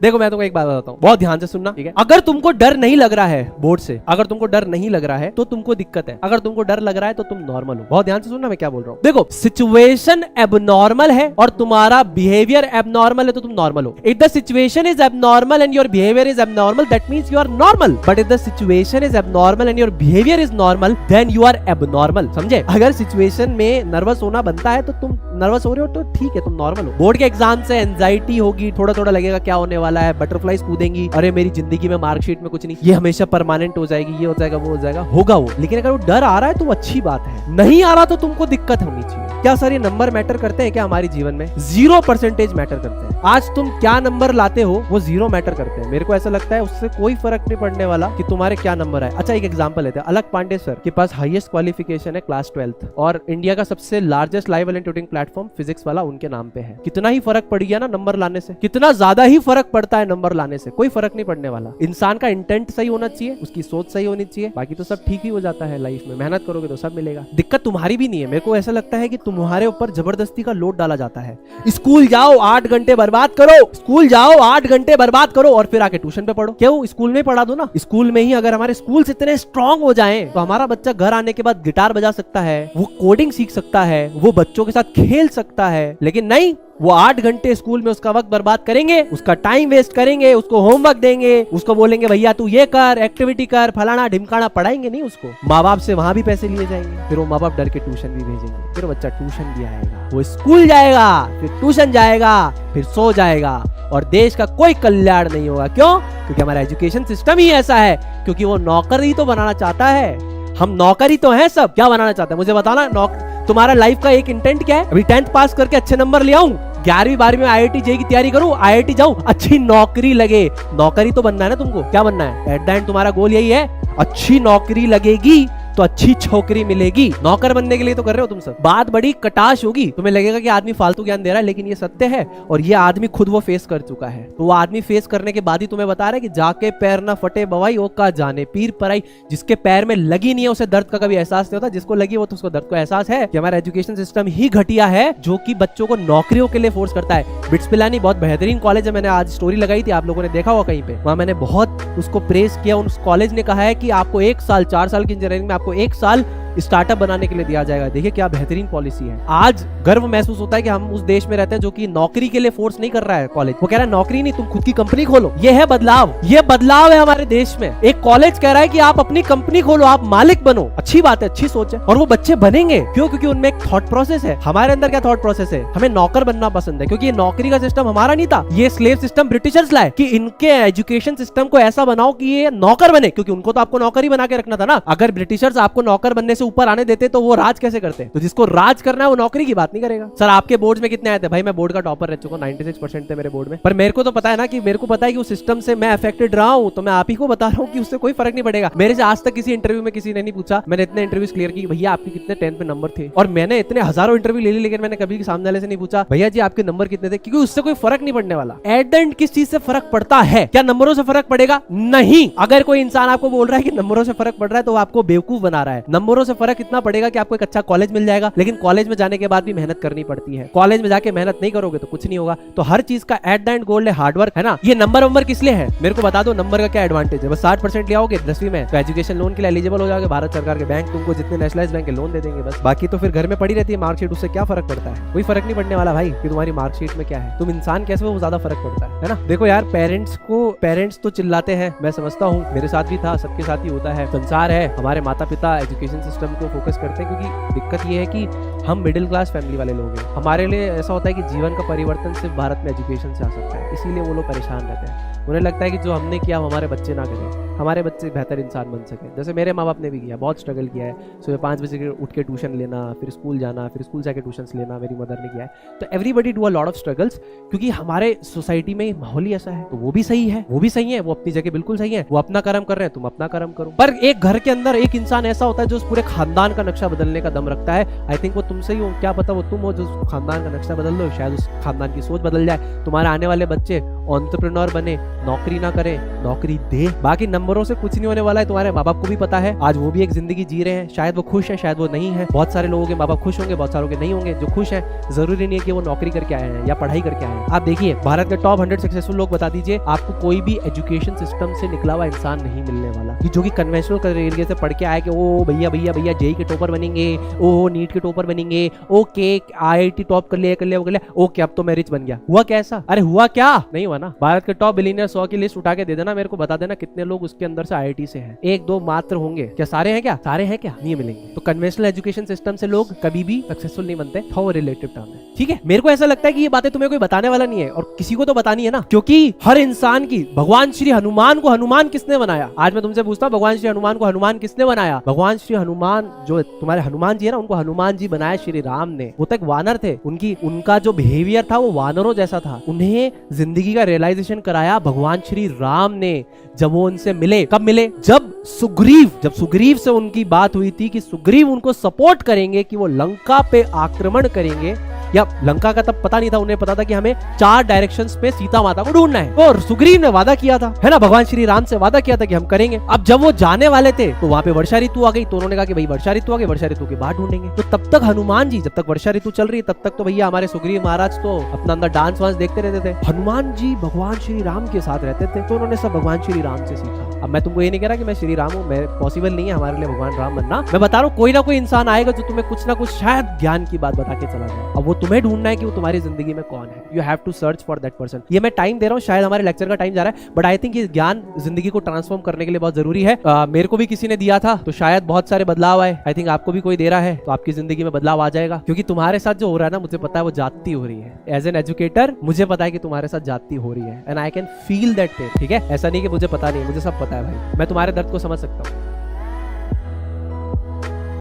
देखो मैं तुमको एक बात बताता हूँ, बहुत ध्यान से सुनना, ठीक है। अगर तुमको डर नहीं लग रहा है बोर्ड से, अगर तुमको डर नहीं लग रहा है तो तुमको दिक्कत है। अगर तुमको डर लग रहा है तो तुम नॉर्मल हो। बहुत ध्यान से सुनना मैं क्या बोल रहा हूँ। देखो सिचुएशन एबनॉर्मल है और तुम्हारा बिहेवियर एबनॉर्मल है तो तुम नॉर्मल हो। If the situation is abnormal and your behaviour is abnormal, that means you are normal. But if the situation is abnormal and your behaviour is normal, then you are abnormal. समझे? अगर situation में nervous होना बनता है तो तुम nervous हो रहे हो तो ठीक है, तुम नॉर्मल हो। बोर्ड के एग्जाम से एंजाइटी होगी, थोड़ा थोड़ा लगेगा क्या होने वाला है, बटरफ्लाइज कूदेंगी, अरे मेरी जिंदगी में मार्कशीट में कुछ नहीं, ये हमेशा परमानेंट हो जाएगी, ये हो जाएगा, वो हो जाएगा, होगा वो। लेकिन अगर वो डर आ रहा है तो वो अच्छी बात है, नहीं आ रहा तो तुमको दिक्कत होनी चाहिए। क्या सर ये नंबर मैटर करते हैं क्या हमारे जीवन में? 0% मैटर करते हैं। आज तुम क्या नंबर लाते हो वो 0 मैटर करते हैं। मेरे को ऐसा लगता है उससे कोई फर्क नहीं पड़ने वाला कि तुम्हारे क्या नंबर है। अच्छा एक एग्जांपल लेते हैं, अलग पांडे सर के पास हाईएस्ट क्वालिफिकेशन है क्लास 12th और इंडिया का सबसे largest live and tutoring platform physics वाला उनके नाम पे है। कितना ही फर्क पड़ गया ना नंबर लाने से, कितना ज्यादा ही फर्क पड़ता है नंबर लाने से, कोई फर्क नहीं पड़ने वाला। इंसान का इंटेंट सही होना चाहिए, उसकी सोच सही होनी चाहिए, बाकी तो सब ठीक ही हो जाता है लाइफ में। मेहनत करोगे तो सब मिलेगा। दिक्कत तुम्हारी भी नहीं है। मेरे को ऐसा लगता है कि तुम्हारे ऊपर जबरदस्ती का लोड डाला जाता है। स्कूल जाओ 8 घंटे बर्बाद करो, स्कूल जाओ 8 घंटे बर्बाद करो और फिर आके ट्यूशन पे पढ़ो। क्यों? स्कूल में पढ़ा दो ना। स्कूल में ही अगर हमारे स्कूल इतने स्ट्रांग हो जाएं तो हमारा बच्चा घर आने के बाद गिटार बजा सकता है, वो कोडिंग सीख सकता है, वो बच्चों के साथ खेल सकता है। लेकिन नहीं, वो 8 घंटे स्कूल में उसका वक्त बर्बाद करेंगे, उसका टाइम वेस्ट करेंगे, उसको होमवर्क देंगे, उसको बोलेंगे भैया तू ये कर, एक्टिविटी कर, फलाना ढिमकाना, पढ़ाएंगे नहीं उसको। माँ बाप से वहां भी पैसे लिए जाएंगे, फिर वो माँ बाप डर के ट्यूशन भी भेजेंगे, फिर बच्चा ट्यूशन भी आएगा, वो स्कूल जाएगा, फिर ट्यूशन जाएगा, फिर सो जाएगा और देश का कोई कल्याण नहीं होगा। क्यों? क्योंकि हमारा एजुकेशन सिस्टम ही ऐसा है, क्योंकि वो नौकरी तो बनाना चाहता है। हम नौकरी तो हैं सब, क्या बनाना चाहते हैं मुझे बताना। तुम्हारा लाइफ का एक इंटेंट क्या है? अभी 10th पास करके अच्छे नंबर ले आऊं, 11वीं 12वीं में IIT JEE की तैयारी करूं, IIT जाऊं, अच्छी नौकरी लगे। नौकरी तो बनना है ना तुमको, क्या बनना है? एट द एंड तुम्हारा गोल यही है, अच्छी नौकरी लगेगी तो अच्छी छोकरी मिलेगी। नौकर बनने के लिए तो कर रहे हो तुम सब। बात बड़ी कटाश होगी, तुम्हें लगेगा कि आदमी फालतू ज्ञान दे रहा है, लेकिन ये सत्य है और ये आदमी खुद वो फेस कर चुका है। तो वो आदमी फेस करने के बाद ही तुम्हें बता रहा है कि जाके पैर ना फटे बवाई ओ का जाने पीर पराई। जिसके पैर में लगी नहीं है उसे दर्द का कभी एहसास नहीं होता, जिसको लगी वो तो उसको दर्द का एहसास है। कि हमारा एजुकेशन सिस्टम ही घटिया है जो कि बच्चों को नौकरियों के लिए फोर्स करता है। बिट्स पिलानी बहुत बेहतरीन कॉलेज है, मैंने आज स्टोरी लगाई थी, आप लोगों ने देखा होगा कहीं पे। वहां मैंने बहुत उसको प्रेस किया। उस कॉलेज ने कहा है कि आपको 1 साल, 4 साल की इंजीनियरिंग में आपको 1 साल स्टार्टअप बनाने के लिए दिया जाएगा। देखिए क्या बेहतरीन पॉलिसी है। आज गर्व महसूस होता है कि हम उस देश में रहते हैं जो कि नौकरी के लिए फोर्स नहीं कर रहा है कॉलेज। वो कह रहा है नौकरी नहीं, तुम खुद की कंपनी खोलो। ये है बदलाव, ये बदलाव है हमारे देश में। एक कॉलेज कह रहा है कि आप अपनी कंपनी खोलो, आप मालिक बनो। अच्छी बात है, अच्छी सोच है और वो बच्चे बनेंगे। क्यों? क्योंकि उनमें एक थॉट प्रोसेस है। हमारे अंदर क्या थॉट प्रोसेस है? हमें नौकर बनना पसंद है, क्योंकि ये नौकरी का सिस्टम हमारा नहीं था, ये स्लेव सिस्टम ब्रिटिशर्स लाए कि इनके एजुकेशन सिस्टम को ऐसा बनाओ कि ये नौकर बने, क्योंकि उनको तो आपको नौकर ही बना के रखना था ना। अगर ब्रिटिशर्स आपको नौकर बनने से ऊपर आने देते तो वो राज कैसे करते? तो जिसको राज करना है वो नौकरी की बात नहीं करेगा। सर आपके बोर्ड में कितने आए थे? भाई मैं बोर्ड का टॉपर रह चुका हूं, 96% थे मेरे बोर्ड में। पर मेरे को तो पता है ना कि मेरे को पता है कि उस सिस्टम से मैं अफेक्टेड रहा हूं, तो मैं आप ही को बता रहा हूं कि उससे कोई फर्क नहीं पड़ेगा। मेरे से आज तक किसी इंटरव्यू में किसी ने नहीं पूछा। मैंने इतने इंटरव्यूज क्लियर की, भैया आपके कितने 10th में नंबर थे, और मैंने इतने हजारों इंटरव्यू ले ली, लेकिन मैंने कभी सामने वाले से नहीं पूछा भैया जी आपके नंबर कितने थे, क्योंकि उससे कोई फर्क नहीं पड़ने वाला। एट द एंड किस चीज से फर्क पड़ता है? क्या नंबरों से फर्क पड़ेगा? नहीं। अगर कोई इंसान आपको बोल रहा है कि नंबरों से फर्क पड़ रहा है तो वो आपको बेवकूफ बना रहा है। नंबरों से फर्क इतना पड़ेगा कि आपको एक अच्छा कॉलेज मिल जाएगा, लेकिन कॉलेज में जाने के बाद भी मेहनत करनी पड़ती है। कॉलेज में जाके मेहनत नहीं करोगे तो कुछ नहीं होगा। तो हर चीज का एट द एंड गोल है हार्डवर्क, है ना। ये नंबर किस लिए है मेरे को बता दो। नंबर का क्या एडवांटेज है? बस 60% ले आओगे 10वीं में तो एजुकेशन लोन के लिए एलिजिबल हो जाओगे। भारत सरकार के बैंक तुमको जितने नेशनलाइज बैंक के लोन दे देंगे बस। बाकी तो फिर घर में पड़ी रहती है मार्कशीट, उससे क्या फर्क पड़ता है? कोई फर्क नहीं पड़ने वाला भाई कि तुम्हारी मार्कशीट में क्या है, तुम इंसान कैसे हो वो ज्यादा फर्क पड़ता है ना। देखो यार पेरेंट्स तो चिल्लाते हैं, मैं समझता हूँ, मेरे साथ भी था, सबके साथ ही होता है, संसार है। हमारे माता पिता एजुकेशन सिस्टम को फोकस करते हैं क्योंकि दिक्कत ये है कि हम मिडिल क्लास फैमिली वाले लोग हैं। हमारे लिए ऐसा होता है कि जीवन का परिवर्तन सिर्फ भारत में एजुकेशन से आ सकता है, इसीलिए वो लोग परेशान रहते हैं। उन्हें लगता है कि जो हमने किया हमारे बच्चे ना करें, हमारे बच्चे बेहतर इंसान बन सके। जैसे मेरे माँ बाप ने भी किया, बहुत स्ट्रगल किया है। सुबह 5 बजे उठ के ट्यूशन लेना, फिर स्कूल जाना, फिर स्कूल जाके ट्यूशन लेना, मेरी मदर ने किया है। तो everybody do a lot of struggles, क्योंकि हमारे सोसाइटी में माहौल ही ऐसा है। तो वो भी सही है, वो भी सही है, वो अपनी जगह बिल्कुल सही है। वो अपना कर्म कर रहे हैं, तुम अपना कर्म करो। पर एक घर के अंदर एक इंसान ऐसा होता है जो उस पूरे खानदान का नक्शा बदलने का दम रखता है। आई थिंक वो तुमसे ही हो, क्या पता वो तुम हो जो खानदान का नक्शा बदल लो, शायद उस खानदान की सोच बदल जाए, तुम्हारे आने वाले बच्चे एंटरप्रेन्योर बने, नौकरी ना करे, नौकरी दे। बाकी नंबरों से कुछ नहीं होने वाला है, तुम्हारे माँ बाप को भी पता है। आज वो भी एक जिंदगी जी रहे हैं, शायद वो खुश है, शायद वो नहीं है। बहुत सारे लोगों के माँ बाप खुश होंगे, बहुत सारों के नहीं होंगे। जो खुश है जरूरी नहीं है कि वो नौकरी करके आए हैं या पढ़ाई करके आए हैं। आप देखिए भारत के टॉप 100 सक्सेसफुल लोग बता दीजिए, आपको कोई भी एजुकेशन सिस्टम से निकला हुआ इंसान नहीं मिलने वाला कि जो कि कन्वेंशनल तरीके से पढ़ के आए कि ओ भैया भैया भैया जेई के टॉपर बनेंगे, ओ नीट के टॉपर बनेंगे, ओके आईआईटी टॉप कर लिया, ओके अब तो मैं रिच बन गया। हुआ कैसा? अरे हुआ क्या? नहीं हुआ ना। भारत के टॉप बिलियनियर 100 की लिस्ट उठा के दे देना मेरे को, बता देना कितने लोग उसके अंदर से आईआईटी से हैं। एक दो मात्र होंगे क्या? सारे हैं क्या? सारे हैं क्या? नहीं मिलेंगे। तो कन्वेंशनल एजुकेशन सिस्टम से लोग कभी भी सक्सेसफुल नहीं बनते। वो रिलेटिव टर्म है, ठीक है। मेरे को ऐसा लगता है कि ये बातें तुम्हें कोई बताने वाला नहीं है, और किसी को तो बतानी है ना, क्योंकि हर इंसान की, भगवान श्री हनुमान को हनुमान किसने बनाया? आज मैं तुमसे पूछता हूँ, भगवान श्री हनुमान को हनुमान किसने बनाया? भगवान श्री हनुमान, जो तुम्हारे हनुमान जी है ना, उनको हनुमान जी बनाया श्री राम ने। वो तक वानर थे, उनका जो बिहेवियर था वो वानरों जैसा था। उन्हें जिंदगी का रियलाइजेशन कराया भगवान श्री राम ने। जब वो उनसे मिले, कब मिले? जब सुग्रीव से उनकी बात हुई थी कि सुग्रीव उनको सपोर्ट करेंगे कि वो लंका पे आक्रमण करेंगे, या लंका का तब पता नहीं था, उन्हें पता था कि हमें 4 डायरेक्शंस पे सीता माता को ढूंढना है। और सुग्रीव ने वादा किया था, है ना, भगवान श्री राम से वादा किया था कि हम करेंगे। अब जब वो जाने वाले थे तो वहां पे वर्षा ऋतु आ गई, तो उन्होंने कहा कि भाई वर्षा ऋतु आ गई, वर्षा ऋतु के बाद ढूंढेंगे। तो तब तक हनुमान जी, जब तक वर्षा ऋतु चल रही है तब तक तो भैया हमारे सुग्रीव महाराज तो अपना अंदर डांस वांस देखते रहते थे। हनुमान जी भगवान श्री राम के साथ रहते थे, तो उन्होंने सब भगवान श्री राम से सीखा। अब मैं तुमको ये नहीं कह रहा कि मैं श्री राम हूँ, मैं पॉसिबल नहीं है हमारे लिए भगवान राम बनना। मैं बता रहा हूँ कोई ना कोई इंसान आएगा जो तुम्हें कुछ ना कुछ शायद ज्ञान की बात बता के चला जाए। अब वो तुम्हें ढूंढना है कि वो तुम्हारी जिंदगी में कौन है। You have to search for that person. ये मैं टाइम दे रहा हूँ, शायद हमारे लेक्चर का टाइम जा रहा है, बट आई थिंक ये ज्ञान जिंदगी को ट्रांसफॉर्म करने के लिए बहुत जरूरी है। मेरे को भी किसी ने दिया था, तो शायद बहुत सारे बदलाव आए। आई थिंक आपको भी कोई दे रहा है, तो आपकी जिंदगी में बदलाव आ जाएगा। क्योंकि तुम्हारे साथ जो हो रहा है ना, मुझे पता है वो जाती हो रही है। एज एन एजुकेटर मुझे पता है कि तुम्हारे साथ जाती हो रही है, and I can feel that pain. ठीक है, ऐसा नहीं कि मुझे पता नहीं, मुझे सब पता है भाई, मैं तुम्हारे दर्द को समझ सकता हूँ।